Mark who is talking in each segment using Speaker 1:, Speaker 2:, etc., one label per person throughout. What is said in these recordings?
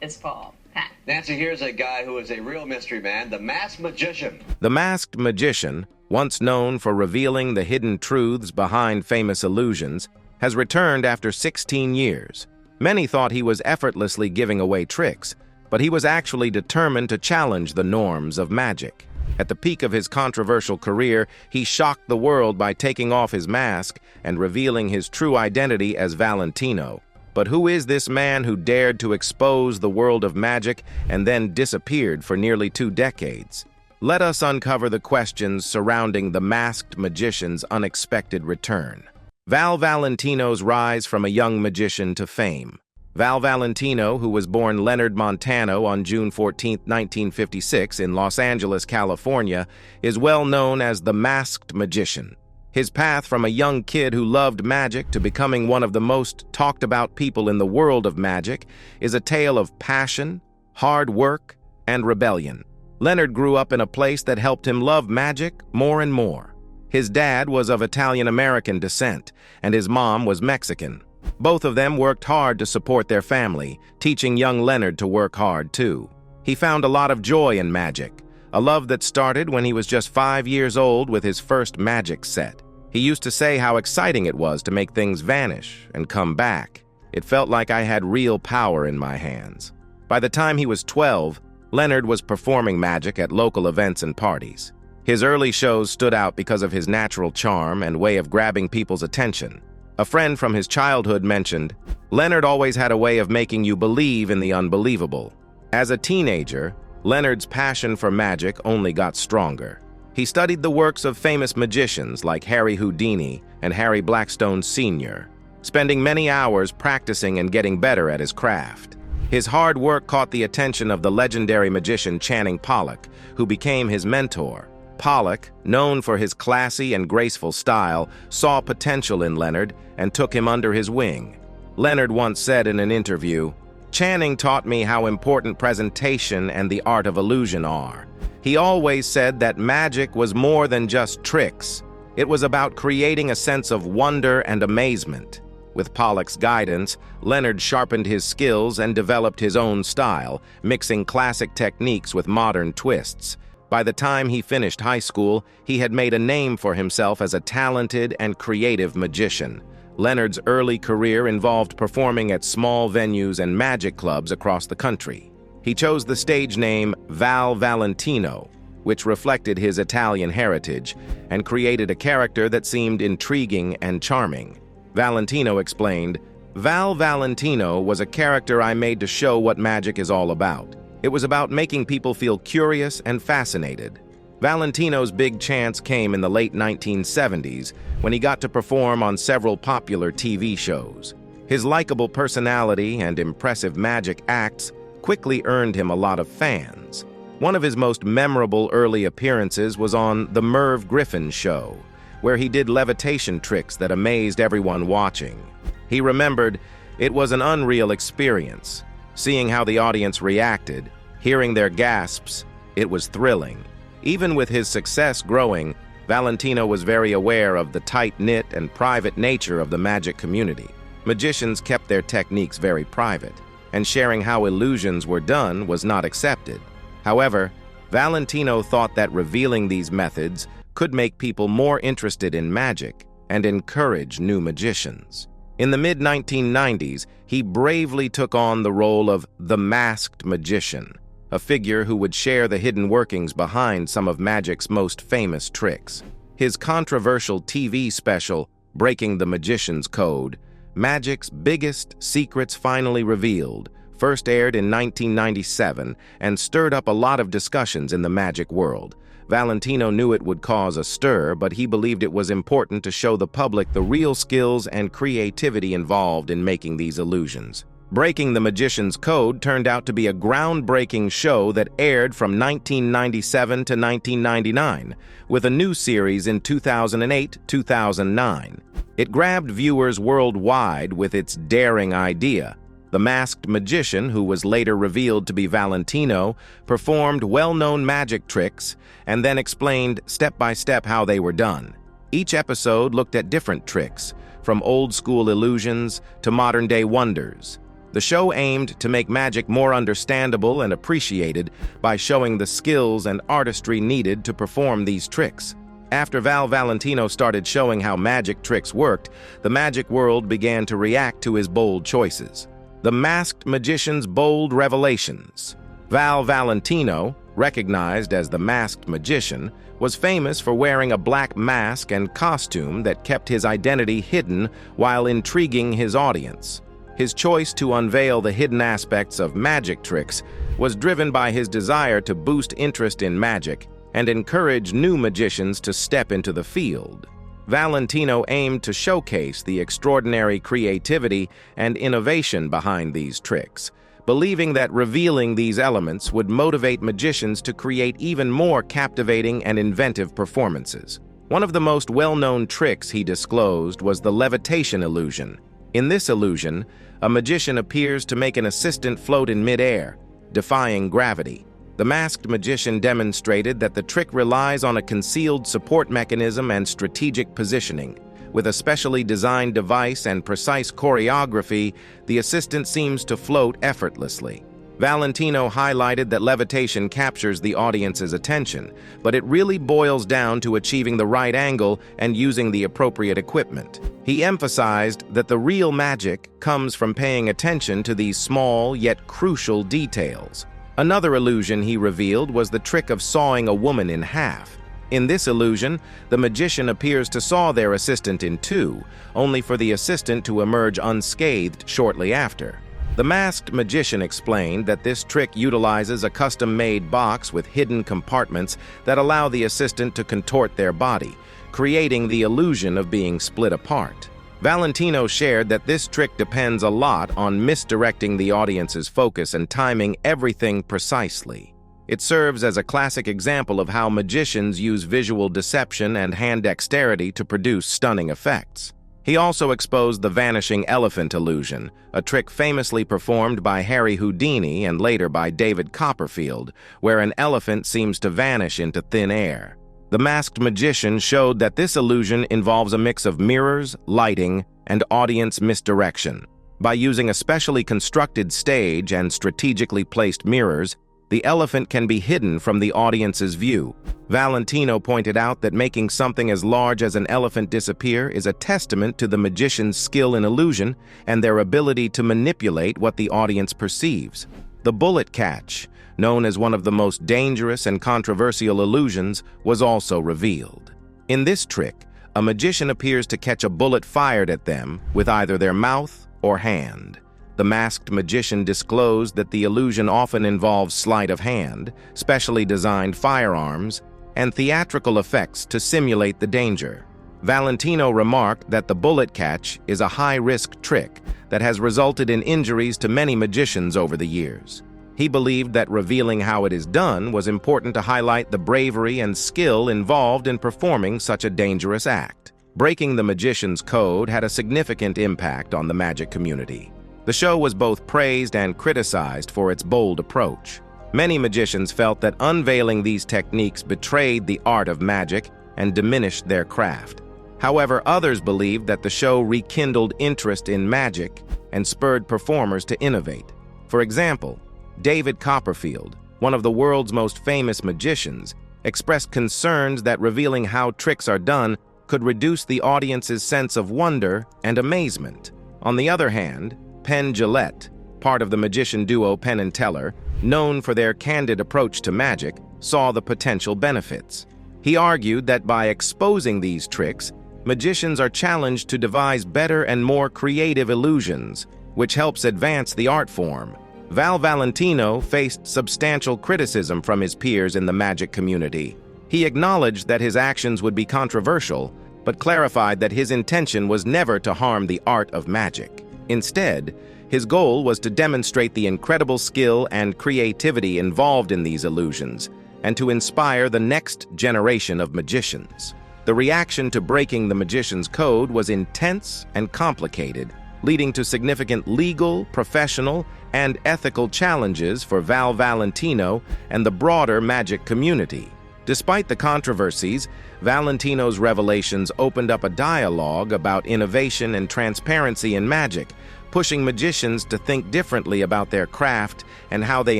Speaker 1: is for Pat.
Speaker 2: Nancy, here's a guy who is a real mystery man, the masked magician.
Speaker 3: The masked magician, once known for revealing the hidden truths behind famous illusions, has returned after 16 years. Many thought he was effortlessly giving away tricks, but he was actually determined to challenge the norms of magic. At the peak of his controversial career, he shocked the world by taking off his mask and revealing his true identity as Valentino. But who is this man who dared to expose the world of magic and then disappeared for nearly 2 decades? Let us uncover the questions surrounding the masked magician's unexpected return. Valentino's rise from a young magician to fame. Valentino, who was born Leonard Montano on June 14, 1956 in Los Angeles, California, is well known as the masked magician. His path from a young kid who loved magic to becoming one of the most talked about people in the world of magic is a tale of passion, hard work, and rebellion. Leonard grew up in a place that helped him love magic more and more. His dad was of Italian-American descent, and his mom was Mexican. Both of them worked hard to support their family, teaching young Leonard to work hard too. He found a lot of joy in magic, a love that started when he was just 5 years old with his first magic set. He used to say how exciting it was to make things vanish and come back. It felt like I had real power in my hands. By the time he was 12, Leonard was performing magic at local events and parties. His early shows stood out because of his natural charm and way of grabbing people's attention. A friend from his childhood mentioned, "Leonard always had a way of making you believe in the unbelievable." As a teenager, Leonard's passion for magic only got stronger. He studied the works of famous magicians like Harry Houdini and Harry Blackstone Sr., spending many hours practicing and getting better at his craft. His hard work caught the attention of the legendary magician Channing Pollock, who became his mentor. Pollock, known for his classy and graceful style, saw potential in Leonard and took him under his wing. Leonard once said in an interview, "Channing taught me how important presentation and the art of illusion are. He always said that magic was more than just tricks. It was about creating a sense of wonder and amazement." With Pollock's guidance, Leonard sharpened his skills and developed his own style, mixing classic techniques with modern twists. By the time he finished high school, he had made a name for himself as a talented and creative magician. Leonard's early career involved performing at small venues and magic clubs across the country. He chose the stage name Valentino, which reflected his Italian heritage, and created a character that seemed intriguing and charming. Valentino explained, Valentino was a character I made to show what magic is all about. It was about making people feel curious and fascinated. Valentino's big chance came in the late 1970s when he got to perform on several popular TV shows. His likable personality and impressive magic acts quickly earned him a lot of fans. One of his most memorable early appearances was on The Merv Griffin Show, where he did levitation tricks that amazed everyone watching. He remembered, "It was an unreal experience. Seeing how the audience reacted, hearing their gasps, it was thrilling." Even with his success growing, Valentino was very aware of the tight-knit and private nature of the magic community. Magicians kept their techniques very private, and sharing how illusions were done was not accepted. However, Valentino thought that revealing these methods could make people more interested in magic and encourage new magicians. In the mid-1990s, he bravely took on the role of the masked magician, a figure who would share the hidden workings behind some of magic's most famous tricks. His controversial TV special, Breaking the Magician's Code, Magic's Biggest Secrets Finally Revealed, first aired in 1997 and stirred up a lot of discussions in the magic world. Valentino knew it would cause a stir, but he believed it was important to show the public the real skills and creativity involved in making these illusions. Breaking the Magician's Code turned out to be a groundbreaking show that aired from 1997 to 1999, with a new series in 2008-2009. It grabbed viewers worldwide with its daring idea. The masked magician, who was later revealed to be Valentino, performed well-known magic tricks and then explained step-by-step how they were done. Each episode looked at different tricks, from old-school illusions to modern-day wonders. The show aimed to make magic more understandable and appreciated by showing the skills and artistry needed to perform these tricks. After Valentino started showing how magic tricks worked, the magic world began to react to his bold choices. The masked magician's bold revelations. Valentino, recognized as the masked magician, was famous for wearing a black mask and costume that kept his identity hidden while intriguing his audience. His choice to unveil the hidden aspects of magic tricks was driven by his desire to boost interest in magic and encourage new magicians to step into the field. Valentino aimed to showcase the extraordinary creativity and innovation behind these tricks, believing that revealing these elements would motivate magicians to create even more captivating and inventive performances. One of the most well-known tricks he disclosed was the levitation illusion. In this illusion, a magician appears to make an assistant float in mid-air, defying gravity. The masked magician demonstrated that the trick relies on a concealed support mechanism and strategic positioning. With a specially designed device and precise choreography, the assistant seems to float effortlessly. Valentino highlighted that levitation captures the audience's attention, but it really boils down to achieving the right angle and using the appropriate equipment. He emphasized that the real magic comes from paying attention to these small yet crucial details. Another illusion he revealed was the trick of sawing a woman in half. In this illusion, the magician appears to saw their assistant in two, only for the assistant to emerge unscathed shortly after. The masked magician explained that this trick utilizes a custom-made box with hidden compartments that allow the assistant to contort their body, creating the illusion of being split apart. Valentino shared that this trick depends a lot on misdirecting the audience's focus and timing everything precisely. It serves as a classic example of how magicians use visual deception and hand dexterity to produce stunning effects. He also exposed the vanishing elephant illusion, a trick famously performed by Harry Houdini and later by David Copperfield, where an elephant seems to vanish into thin air. The masked magician showed that this illusion involves a mix of mirrors, lighting, and audience misdirection. By using a specially constructed stage and strategically placed mirrors, the elephant can be hidden from the audience's view. Valentino pointed out that making something as large as an elephant disappear is a testament to the magician's skill in illusion and their ability to manipulate what the audience perceives. The bullet catch, known as one of the most dangerous and controversial illusions, was also revealed. In this trick, a magician appears to catch a bullet fired at them with either their mouth or hand. The masked magician disclosed that the illusion often involves sleight of hand, specially designed firearms, and theatrical effects to simulate the danger. Valentino remarked that the bullet catch is a high-risk trick that has resulted in injuries to many magicians over the years. He believed that revealing how it is done was important to highlight the bravery and skill involved in performing such a dangerous act. Breaking the magician's code had a significant impact on the magic community. The show was both praised and criticized for its bold approach. Many magicians felt that unveiling these techniques betrayed the art of magic and diminished their craft. However, others believed that the show rekindled interest in magic and spurred performers to innovate. For example, David Copperfield, one of the world's most famous magicians, expressed concerns that revealing how tricks are done could reduce the audience's sense of wonder and amazement. On the other hand, Penn Jillette, part of the magician duo Penn and Teller, known for their candid approach to magic, saw the potential benefits. He argued that by exposing these tricks, magicians are challenged to devise better and more creative illusions, which helps advance the art form. Valentino faced substantial criticism from his peers in the magic community. He acknowledged that his actions would be controversial, but clarified that his intention was never to harm the art of magic. Instead, his goal was to demonstrate the incredible skill and creativity involved in these illusions, and to inspire the next generation of magicians. The reaction to breaking the magician's code was intense and complicated, leading to significant legal, professional, and ethical challenges for Valentino and the broader magic community. Despite the controversies, Valentino's revelations opened up a dialogue about innovation and transparency in magic, pushing magicians to think differently about their craft and how they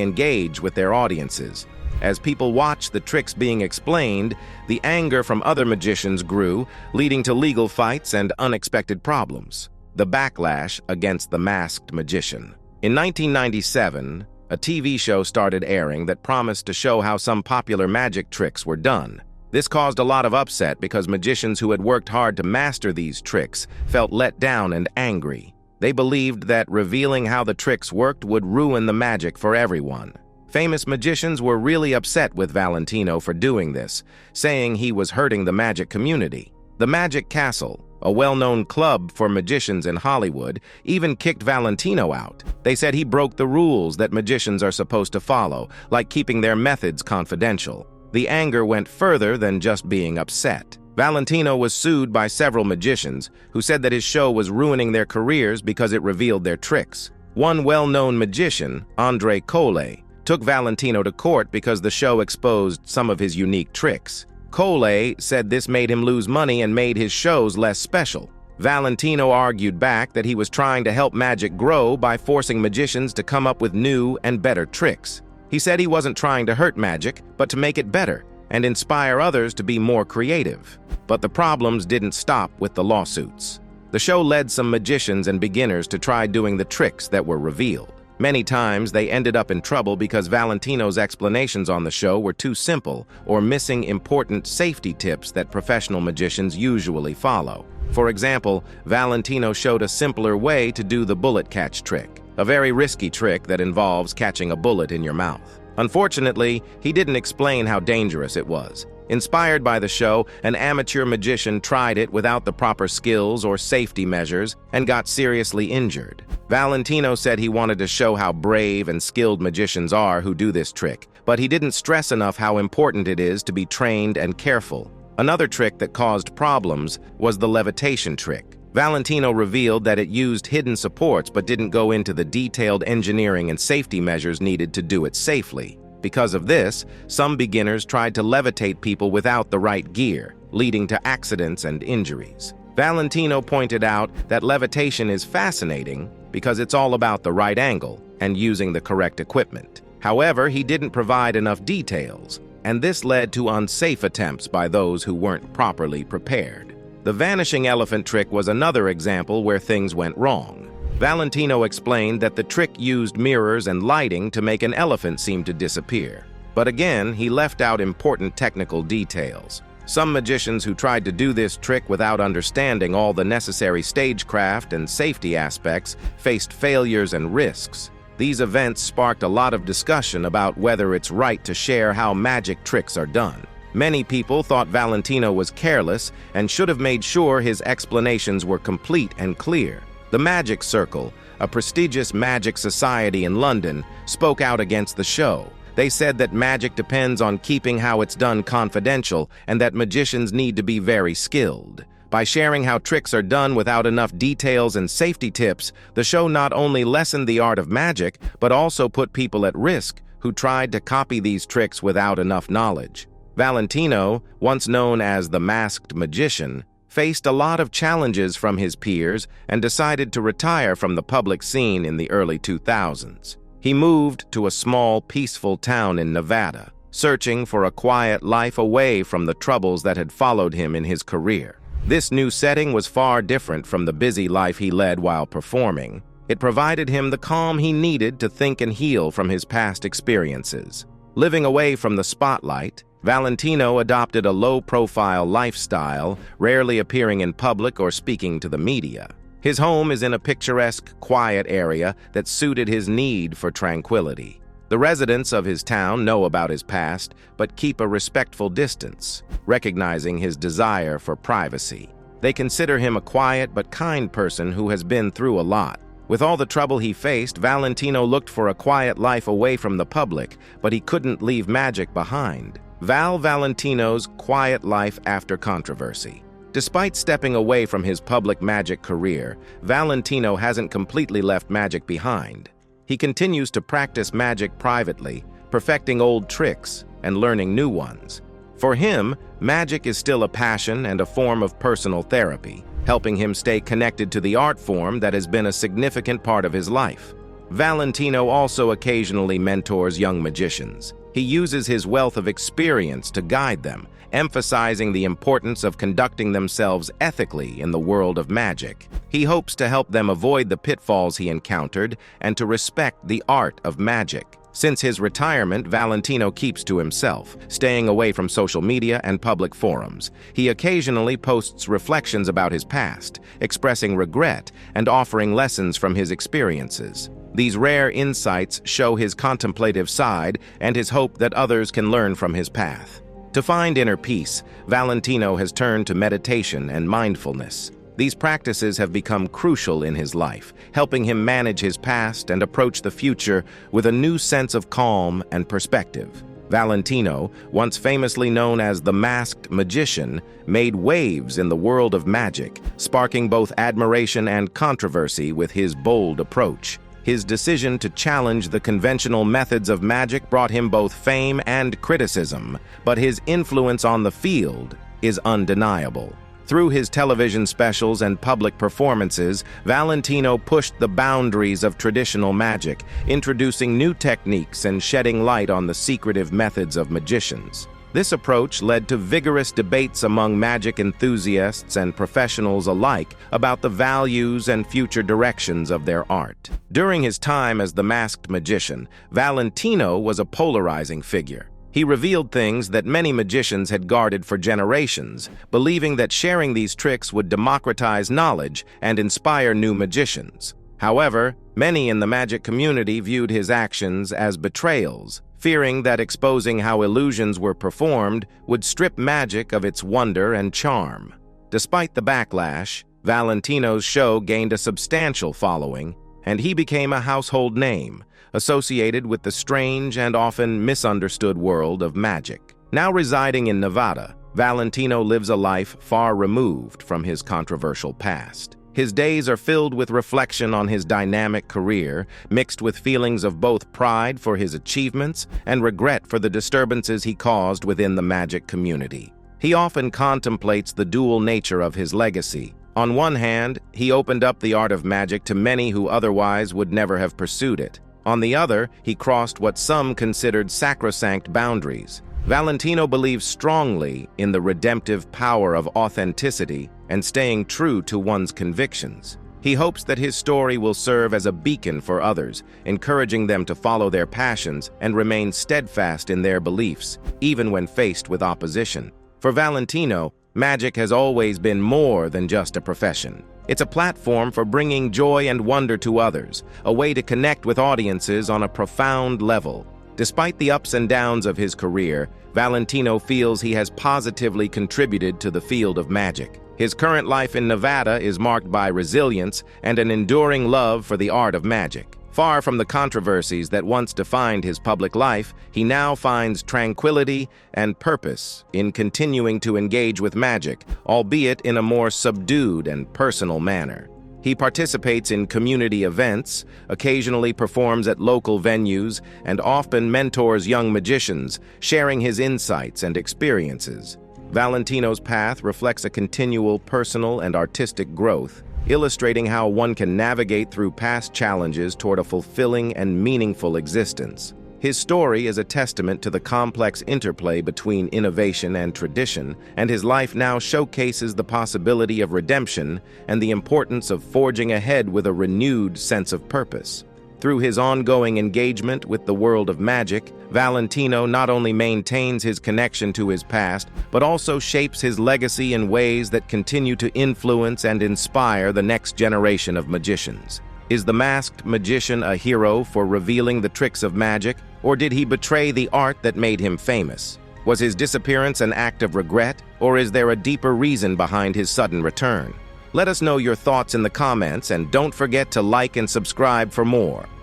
Speaker 3: engage with their audiences. As people watched the tricks being explained, the anger from other magicians grew, leading to legal fights and unexpected problems. The backlash against the masked magician. In 1997, a TV show started airing that promised to show how some popular magic tricks were done. This caused a lot of upset because magicians who had worked hard to master these tricks felt let down and angry. They believed that revealing how the tricks worked would ruin the magic for everyone. Famous magicians were really upset with Valentino for doing this, saying he was hurting the magic community. The Magic Castle, a well-known club for magicians in Hollywood, even kicked Valentino out. They said he broke the rules that magicians are supposed to follow, like keeping their methods confidential. The anger went further than just being upset. Valentino was sued by several magicians who said that his show was ruining their careers because it revealed their tricks. One well-known magician, Andre Cole, took Valentino to court because the show exposed some of his unique tricks. Cole said this made him lose money and made his shows less special. Valentino argued back that he was trying to help magic grow by forcing magicians to come up with new and better tricks. He said he wasn't trying to hurt magic, but to make it better and inspire others to be more creative. But the problems didn't stop with the lawsuits. The show led some magicians and beginners to try doing the tricks that were revealed. Many times, they ended up in trouble because Valentino's explanations on the show were too simple or missing important safety tips that professional magicians usually follow. For example, Valentino showed a simpler way to do the bullet catch trick, a very risky trick that involves catching a bullet in your mouth. Unfortunately, he didn't explain how dangerous it was. Inspired by the show, an amateur magician tried it without the proper skills or safety measures and got seriously injured. Valentino said he wanted to show how brave and skilled magicians are who do this trick, but he didn't stress enough how important it is to be trained and careful. Another trick that caused problems was the levitation trick. Valentino revealed that it used hidden supports but didn't go into the detailed engineering and safety measures needed to do it safely. Because of this, some beginners tried to levitate people without the right gear, leading to accidents and injuries. Valentino pointed out that levitation is fascinating because it's all about the right angle and using the correct equipment. However, he didn't provide enough details, and this led to unsafe attempts by those who weren't properly prepared. The vanishing elephant trick was another example where things went wrong. Valentino explained that the trick used mirrors and lighting to make an elephant seem to disappear. But again, he left out important technical details. Some magicians who tried to do this trick without understanding all the necessary stagecraft and safety aspects faced failures and risks. These events sparked a lot of discussion about whether it's right to share how magic tricks are done. Many people thought Valentino was careless and should have made sure his explanations were complete and clear. The Magic Circle, a prestigious magic society in London, spoke out against the show. They said that magic depends on keeping how it's done confidential and that magicians need to be very skilled. By sharing how tricks are done without enough details and safety tips, the show not only lessened the art of magic, but also put people at risk who tried to copy these tricks without enough knowledge. Valentino, once known as the Masked Magician, faced a lot of challenges from his peers and decided to retire from the public scene in the early 2000s. He moved to a small, peaceful town in Nevada, searching for a quiet life away from the troubles that had followed him in his career. This new setting was far different from the busy life he led while performing. It provided him the calm he needed to think and heal from his past experiences. Living away from the spotlight, Valentino adopted a low-profile lifestyle, rarely appearing in public or speaking to the media. His home is in a picturesque, quiet area that suited his need for tranquility. The residents of his town know about his past, but keep a respectful distance, recognizing his desire for privacy. They consider him a quiet but kind person who has been through a lot. With all the trouble he faced, Valentino looked for a quiet life away from the public, but he couldn't leave magic behind. Valentino's quiet life after controversy. Despite stepping away from his public magic career, Valentino hasn't completely left magic behind. He continues to practice magic privately, perfecting old tricks and learning new ones. For him, magic is still a passion and a form of personal therapy. helping him stay connected to the art form that has been a significant part of his life. Valentino also occasionally mentors young magicians. He uses his wealth of experience to guide them, emphasizing the importance of conducting themselves ethically in the world of magic. He hopes to help them avoid the pitfalls he encountered and to respect the art of magic. Since his retirement, Valentino keeps to himself, staying away from social media and public forums. He occasionally posts reflections about his past, expressing regret and offering lessons from his experiences. These rare insights show his contemplative side and his hope that others can learn from his path. To find inner peace, Valentino has turned to meditation and mindfulness. These practices have become crucial in his life, helping him manage his past and approach the future with a new sense of calm and perspective. Valentino, once famously known as the Masked Magician, made waves in the world of magic, sparking both admiration and controversy with his bold approach. His decision to challenge the conventional methods of magic brought him both fame and criticism, but his influence on the field is undeniable. Through his television specials and public performances, Valentino pushed the boundaries of traditional magic, introducing new techniques and shedding light on the secretive methods of magicians. This approach led to vigorous debates among magic enthusiasts and professionals alike about the values and future directions of their art. During his time as the Masked Magician, Valentino was a polarizing figure. He revealed things that many magicians had guarded for generations, believing that sharing these tricks would democratize knowledge and inspire new magicians. However, many in the magic community viewed his actions as betrayals, fearing that exposing how illusions were performed would strip magic of its wonder and charm. Despite the backlash, Valentino's show gained a substantial following, and he became a household name, associated with the strange and often misunderstood world of magic. Now residing in Nevada, Valentino lives a life far removed from his controversial past. His days are filled with reflection on his dynamic career, mixed with feelings of both pride for his achievements and regret for the disturbances he caused within the magic community. He often contemplates the dual nature of his legacy. On one hand, he opened up the art of magic to many who otherwise would never have pursued it. On the other, he crossed what some considered sacrosanct boundaries. Valentino believes strongly in the redemptive power of authenticity and staying true to one's convictions. He hopes that his story will serve as a beacon for others, encouraging them to follow their passions and remain steadfast in their beliefs, even when faced with opposition. For Valentino, magic has always been more than just a profession. It's a platform for bringing joy and wonder to others, a way to connect with audiences on a profound level. Despite the ups and downs of his career, Valentino feels he has positively contributed to the field of magic. His current life in Nevada is marked by resilience and an enduring love for the art of magic. Far from the controversies that once defined his public life, he now finds tranquility and purpose in continuing to engage with magic, albeit in a more subdued and personal manner. He participates in community events, occasionally performs at local venues, and often mentors young magicians, sharing his insights and experiences. Valentino's path reflects a continual personal and artistic growth, illustrating how one can navigate through past challenges toward a fulfilling and meaningful existence. His story is a testament to the complex interplay between innovation and tradition, and his life now showcases the possibility of redemption and the importance of forging ahead with a renewed sense of purpose. Through his ongoing engagement with the world of magic, Valentino not only maintains his connection to his past, but also shapes his legacy in ways that continue to influence and inspire the next generation of magicians. Is the Masked Magician a hero for revealing the tricks of magic, or did he betray the art that made him famous? Was his disappearance an act of regret, or is there a deeper reason behind his sudden return? Let us know your thoughts in the comments, and don't forget to like and subscribe for more.